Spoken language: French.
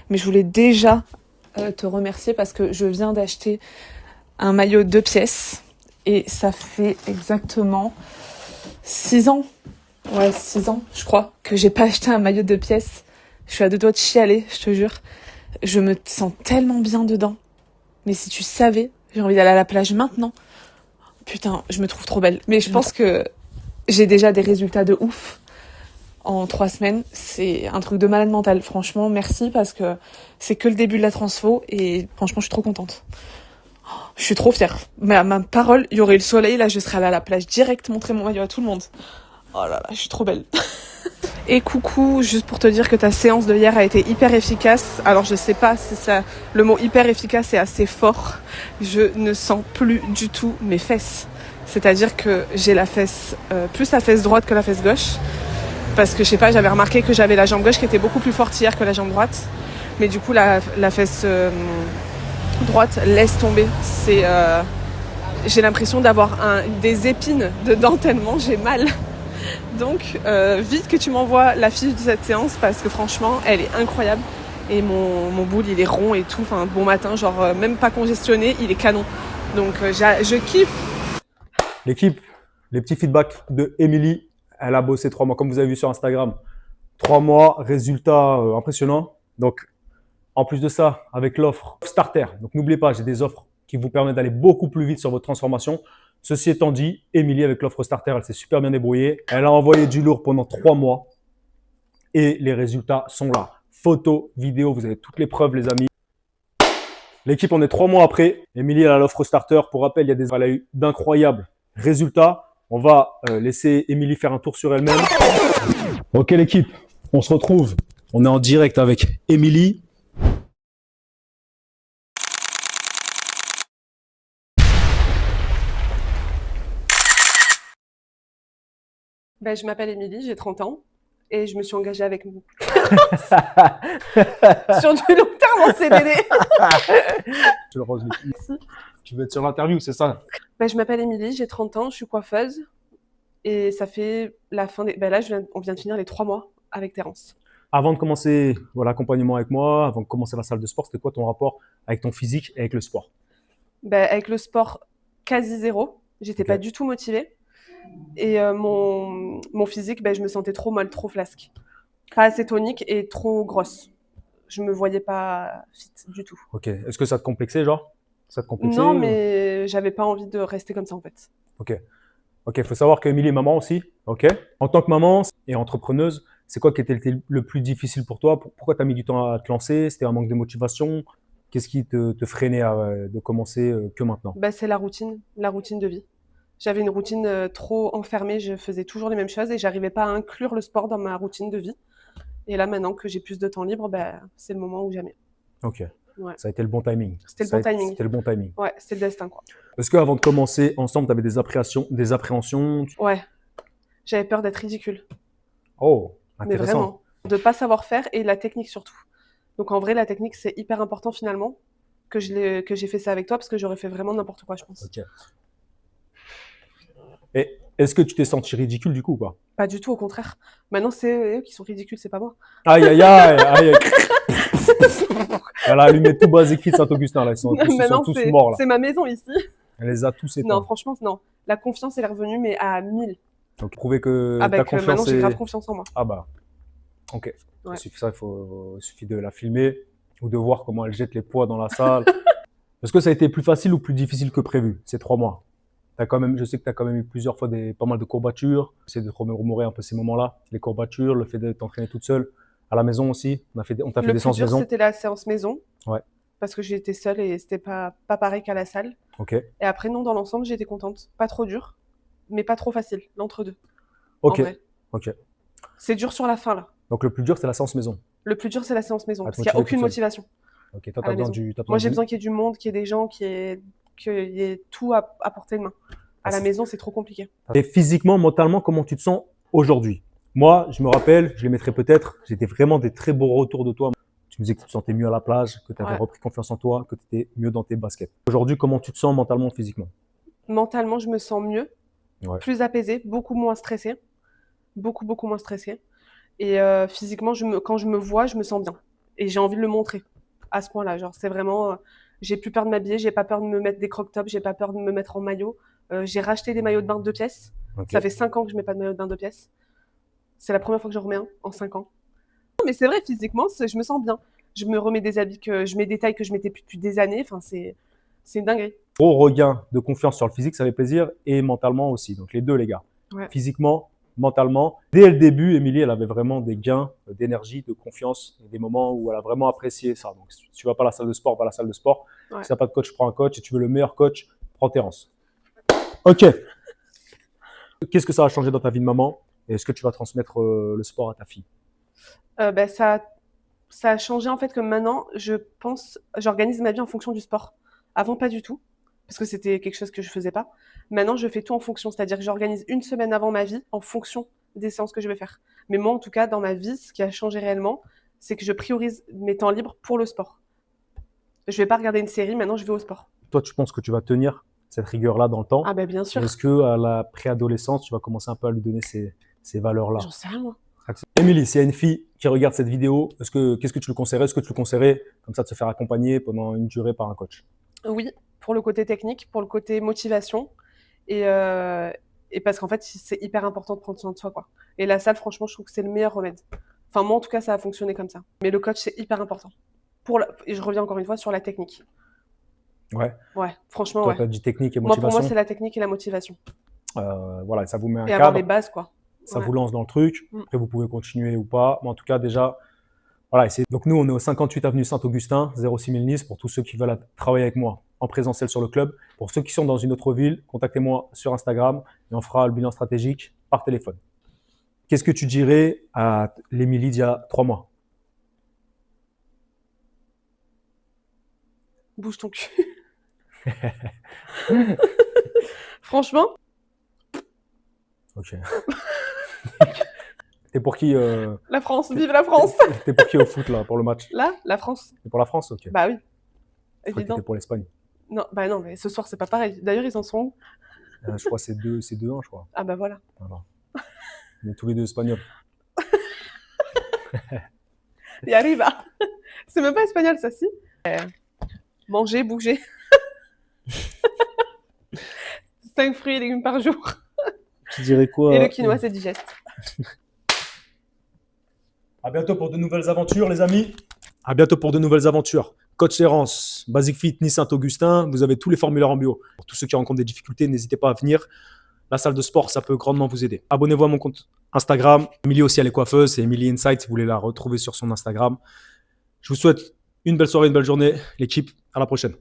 mais je voulais déjà te remercier parce que je viens d'acheter un maillot 2 pièces et ça fait exactement 6 ans. Ouais, 6 ans, je crois, que j'ai pas acheté un maillot 2 pièces. Je suis à 2 doigts de chialer, je te jure. Je me sens tellement bien dedans. Mais si tu savais, j'ai envie d'aller à la plage maintenant. Putain, je me trouve trop belle. Mais je pense que j'ai déjà des résultats de ouf. En 3 semaines, c'est un truc de malade mental. Franchement, merci parce que c'est que le début de la transfo et franchement, je suis trop contente. Je suis trop fière. Mais à ma parole, il y aurait le soleil, là, je serais allée à la plage direct montrer mon maillot à tout le monde. Oh là là, je suis trop belle. Et coucou, juste pour te dire que ta séance de hier a été hyper efficace. Alors je sais pas si ça, le mot hyper efficace est assez fort. Je ne sens plus du tout mes fesses. C'est-à-dire que j'ai la fesse, plus la fesse droite que la fesse gauche. Parce que je sais pas, j'avais remarqué que j'avais la jambe gauche qui était beaucoup plus forte hier que la jambe droite. Mais du coup la fesse droite laisse tomber. J'ai l'impression d'avoir des épines dedans tellement j'ai mal. Donc vite que tu m'envoies la fiche de cette séance parce que franchement elle est incroyable. Et mon boule il est rond et tout, enfin bon matin, genre même pas congestionné, il est canon. Donc je kiffe. L'équipe, les petits feedbacks de Émilie. Elle a bossé 3 mois, comme vous avez vu sur Instagram. 3 mois, résultat impressionnant. Donc, en plus de ça, avec l'offre Starter, donc n'oubliez pas, j'ai des offres qui vous permettent d'aller beaucoup plus vite sur votre transformation. Ceci étant dit, Émilie, avec l'offre Starter, elle s'est super bien débrouillée. Elle a envoyé du lourd pendant 3 mois et les résultats sont là. Photos, vidéos, vous avez toutes les preuves, les amis. L'équipe, on est 3 mois après. Émilie, elle a l'offre Starter. Pour rappel, elle a eu d'incroyables résultats. On va laisser Émilie faire un tour sur elle-même. Ok l'équipe, on se retrouve. On est en direct avec Émilie. Ben, je m'appelle Émilie, j'ai 30 ans et je me suis engagée avec sur du long terme en CDD. Tu veux être sur l'interview, c'est ça? Ben, je m'appelle Émilie, j'ai 30 ans, je suis coiffeuse et ça fait la fin des... Ben là, on vient de finir les 3 mois avec Terence. Avant de commencer l'accompagnement avec moi, avant de commencer la salle de sport, c'était quoi ton rapport avec ton physique et avec le sport? Ben, avec le sport, quasi zéro. J'étais pas du tout motivée. Et mon physique, ben, je me sentais trop molle, trop flasque. Pas assez tonique et trop grosse. Je me voyais pas fit du tout. Ok. Est-ce que ça te complexait, genre? Ça te complexait Non, ou... mais j'avais pas envie de rester comme ça en fait. Ok. Ok, faut savoir qu'Émilie est maman aussi. Ok. En tant que maman et entrepreneuse, c'est quoi qui était le plus difficile pour toi? Pourquoi tu as mis du temps à te lancer? C'était un manque de motivation? Qu'est-ce qui te freinait de commencer que maintenant? Ben, c'est la routine de vie. J'avais une routine trop enfermée, je faisais toujours les mêmes choses et j'arrivais pas à inclure le sport dans ma routine de vie. Et là, maintenant que j'ai plus de temps libre, ben, c'est le moment ou jamais. Ok. Ouais. Ça a été le bon timing. C'était le bon timing. C'était le bon timing. Ouais, c'était le destin, quoi. Est-ce qu'avant de commencer ensemble, tu avais des appréhensions? Ouais, j'avais peur d'être ridicule. Oh, Mais intéressant. vraiment, de pas savoir faire et la technique surtout. Donc en vrai, la technique, c'est hyper important finalement que j'ai fait ça avec toi parce que j'aurais fait vraiment n'importe quoi, je pense. Ok. Et est-ce que tu t'es senti ridicule du coup ou pas? Pas du tout, au contraire. Maintenant, c'est eux qui sont ridicules, c'est pas moi. Aïe, aïe, aïe, aïe, aïe. Elle a allumé tout Basic-Fit Saint-Augustin, là. Ils sont tous morts, là. C'est ma maison ici. Elle les a tous éteints. Non, franchement, non. La confiance, elle est revenue, mais à 1000. Donc, prouver que Ah bah ta que confiance maintenant, j'ai est... grave confiance en moi. Ah bah, ok. Ouais. Il suffit de la filmer ou de voir comment elle jette les poids dans la salle. Est-ce que ça a été plus facile ou plus difficile que prévu, ces 3 mois? Je sais que tu as quand même eu plusieurs fois pas mal de courbatures. J'essaie de te remémorer un peu ces moments-là. Les courbatures, le fait de t'entraîner toute seule. À la maison aussi, on t'a fait des séances maison. C'était la séance maison. Ouais. Parce que j'étais seule et c'était pas pareil qu'à la salle. Ok. Et après, non, dans l'ensemble, j'étais contente. Pas trop dur, mais pas trop facile. L'entre-deux. Ok. En vrai. Ok. C'est dur sur la fin, là. Donc le plus dur, c'est la séance maison. Le plus dur, c'est la séance maison. À te Parce qu'il n'y a motiver aucune toute seule. motivation. Ok. Toi, à la maison. Moi, j'ai besoin qu'il y ait du monde, qu'il y ait des gens, qu'il y ait tout à portée de main. À la maison, c'est trop compliqué. Et physiquement, mentalement, comment tu te sens aujourd'hui? Moi, je me rappelle, je les mettrai peut-être, j'étais vraiment des très beaux retours de toi. Tu me disais que tu te sentais mieux à la plage, que tu avais repris confiance en toi, que tu étais mieux dans tes baskets. Aujourd'hui, comment tu te sens mentalement, physiquement? Mentalement, je me sens mieux, plus apaisée, beaucoup moins stressée. Beaucoup, beaucoup moins stressée. Et physiquement, quand je me vois, je me sens bien. Et j'ai envie de le montrer à ce point-là. Genre, c'est vraiment, j'ai plus peur de m'habiller, j'ai pas peur de me mettre des croc-tops, j'ai pas peur de me mettre en maillot. J'ai racheté des maillots de bain de 2 pièces. Ok. Ça fait 5 ans que je mets pas de maillot de bain de 2 pièces. C'est la première fois que j'en remets un en 5 ans. Non, mais c'est vrai, physiquement, je me sens bien. Je me remets des habits je mets des tailles que je mettais depuis des années. Enfin, c'est une dinguerie. Gros regain de confiance sur le physique, ça fait plaisir, et mentalement aussi. Donc les deux, les gars. Ouais. Physiquement, mentalement. Dès le début, Émilie, elle avait vraiment des gains d'énergie, de confiance, des moments où elle a vraiment apprécié ça. Donc si tu vas pas à la salle de sport, va à la salle de sport. Ouais. Si tu n'as pas de coach, prends un coach. Si tu veux le meilleur coach, prends Terence. Ok. Qu'est-ce que ça a changé dans ta vie de maman? Et est-ce que tu vas transmettre le sport à ta fille? Ça a changé en fait que maintenant, j'organise ma vie en fonction du sport. Avant, pas du tout, parce que c'était quelque chose que je faisais pas. Maintenant, je fais tout en fonction, c'est-à-dire que j'organise une semaine avant ma vie en fonction des séances que je vais faire. Mais moi, en tout cas, dans ma vie, ce qui a changé réellement, c'est que je priorise mes temps libres pour le sport. Je vais pas regarder une série, maintenant je vais au sport. Toi, tu penses que tu vas tenir cette rigueur-là dans le temps? Ah bien sûr. Est-ce qu'à la préadolescence, tu vas commencer un peu à lui donner ces valeurs-là? J'en sais rien, moi. Émilie, s'il y a une fille qui regarde cette vidéo, qu'est-ce que tu lui conseillerais? Est-ce que tu lui conseillerais comme ça de se faire accompagner pendant une durée par un coach? Oui, pour le côté technique, pour le côté motivation et parce qu'en fait, c'est hyper important de prendre soin de soi, quoi. Et la salle, franchement, je trouve que c'est le meilleur remède. Enfin, moi, en tout cas, ça a fonctionné comme ça. Mais le coach, c'est hyper important. Et je reviens encore une fois sur la technique. Ouais. Ouais, franchement, Toi, ouais. tu as dit technique et Moi, motivation. pour moi, c'est la technique et la motivation. Voilà, ça vous met un Et avoir cadre, les bases, quoi. ça Ouais. vous lance dans le truc. Mm. Après, vous pouvez continuer ou pas. Mais en tout cas, déjà, voilà. Donc, nous, on est au 58 avenue Saint-Augustin, 06000 Nice, pour tous ceux qui veulent travailler avec moi en présentiel sur le club. Pour ceux qui sont dans une autre ville, contactez-moi sur Instagram et on fera le bilan stratégique par téléphone. Qu'est-ce que tu dirais à l'Émilie d'il y a 3 mois? Bouge ton cul. Franchement. Ok. T'es pour qui La France, vive la France. T'es pour qui au foot là, pour le match? Là, la France. T'es pour la France? Ok. Bah oui. Je crois que Évident. t'étais pour l'Espagne. Non, mais ce soir, c'est pas pareil. D'ailleurs, ils en sont où? Je crois que c'est 2-1, je crois. Ah bah voilà. Voilà. On est tous les deux espagnols. Y arriva. C'est même pas espagnol, ça, si. Manger, bouger. 5 fruits et légumes par jour. Tu dirais quoi? Et le quinoa, c'est digeste. À bientôt pour de nouvelles aventures, les amis. À bientôt pour de nouvelles aventures. Coach Terence, Basic Fit, Nice Saint-Augustin. Vous avez tous les formulaires en bio. Pour tous ceux qui rencontrent des difficultés, n'hésitez pas à venir. La salle de sport, ça peut grandement vous aider. Abonnez-vous à mon compte Instagram. Émilie aussi, elle est coiffeuse. C'est Émilie Insight si vous voulez la retrouver sur son Instagram. Je vous souhaite une belle soirée, une belle journée. L'équipe, à la prochaine.